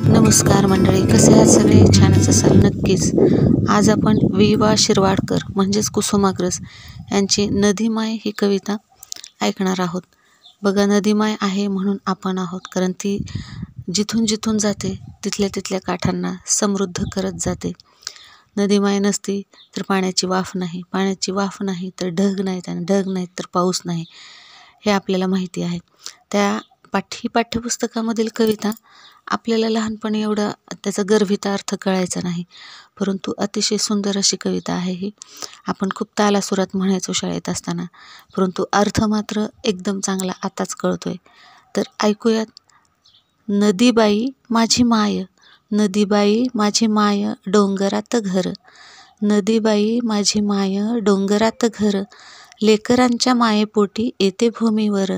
नमस्कार मंडळी, कसे आहात सगळे? छानच असाल नक्कीच. आज आपण वि.वा. शिरवाडकर म्हणजेच कुसुमाग्रज यांची नदीमाय ही कविता ऐकणार आहोत. बघा, नदीमाय आहे म्हणून आपण आहोत, कारण ती जिथून जिथून जाते तिथल्या तिथल्या काठांना समृद्ध करत जाते. नदीमाय नसती तर पाण्याची वाफ नाही, पाण्याची वाफ नाही तर ढग नाहीत, आणि ढग नाहीत तर पाऊस नाही, हे आपल्याला माहिती आहे. त्या पाठ्यपुस्तकामधील कविता आपल्याला लहानपणी एवढा त्याचा गर्भित अर्थ कळायचा नाही, परंतु अतिशय सुंदर अशी कविता आहे ही. आपण खूप तालासुरात म्हणायचो शाळेत असताना, परंतु अर्थ मात्र एकदम चांगला आताच कळतोय. तर ऐकूयात. नदीबाई माझी माय, नदीबाई माझी माय डोंगरात घर, नदीबाई माझी माय डोंगरात घर, लेकरांच्या मायेपोटी येते भूमीवर,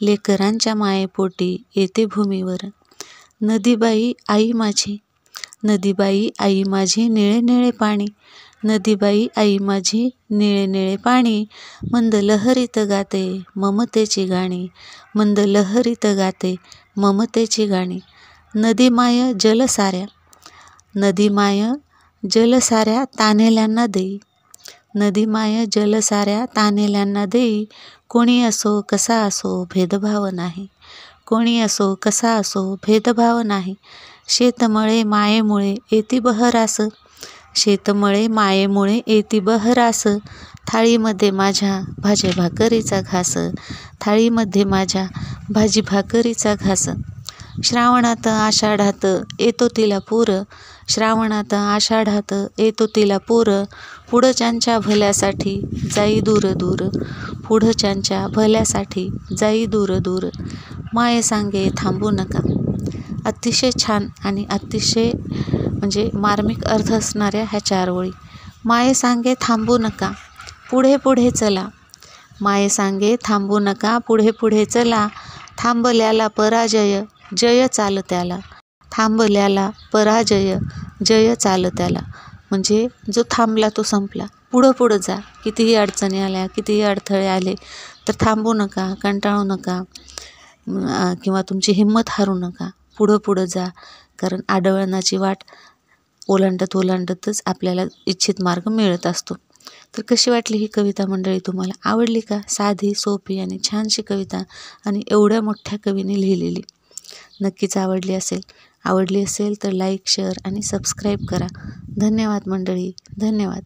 लेकरांच्या मायेपोटी येते भूमीवर. नदीबाई आई माझी, नदीबाई आई माझी निळे निळे पाणी, नदीबाई आई माझी निळे निळे पाणी, मंद लहरीत गाते ममतेची गाणी, मंद लहरीत गाते ममतेची गाणी. नदीमाय जलसाऱ्या, नदीमाय जलसाऱ्या तान्हेल्यांना देई, नदीमाय जलसाऱ्या तान्हेल्यांना देई, कोणी असो कसा असो भेदभाव नाही, कोणी असो कसा असो भेदभाव नाही. शेतमळे मायेमुळे येती बहरास, शेतमळे मायेमुळे येती बहरास, थाळीमध्ये माझ्या भाजी भाकरीचा घास, थाळीमध्ये माझ्या भाजी भाकरीचा घास. श्रावणात आषाढात येतो तिला पूर, श्रावणात आषाढात येतो तिला पूर, पुढच्यांच्या भल्यासाठी जाई दूर दूर, पुढच्यांच्या भल्यासाठी जाई दूर दूर. माय सांगे थांबू नका. अतिशय छान आणि अतिशय म्हणजे मार्मिक अर्थ असणाऱ्या ह्या 4 ओळी. माय सांगे थांबू नका, पुढे पुढे चला, माय सांगे थांबू नका, पुढे पुढे चला, थांबल्याला पराजय जय चालत्याला, थांबल्याला पराजय जय चालत्याला. म्हणजे जो थांबला तो संपला. पुढं पुढं जा. कितीही अडचणी आल्या, कितीही अडथळे आले तर थांबू नका, कंटाळू नका, किंवा तुमची हिंमत हरू नका. पुढं पुढं जा, कारण आडवळणाची वाट ओलांडत ओलांडतच आपल्याला इच्छित मार्ग मिळत असतो. तर कशी वाटली ही कविता मंडळी? तुम्हाला आवडली का? साधी, सोपी आणि छानशी कविता, आणि एवढ्या मोठ्या कवीने लिहिलेली. नक्कीच आवडली असेल. आवडली असेल तर लाईक, शेअर आणि सबस्क्राईब करा. धन्यवाद मंडळी, धन्यवाद.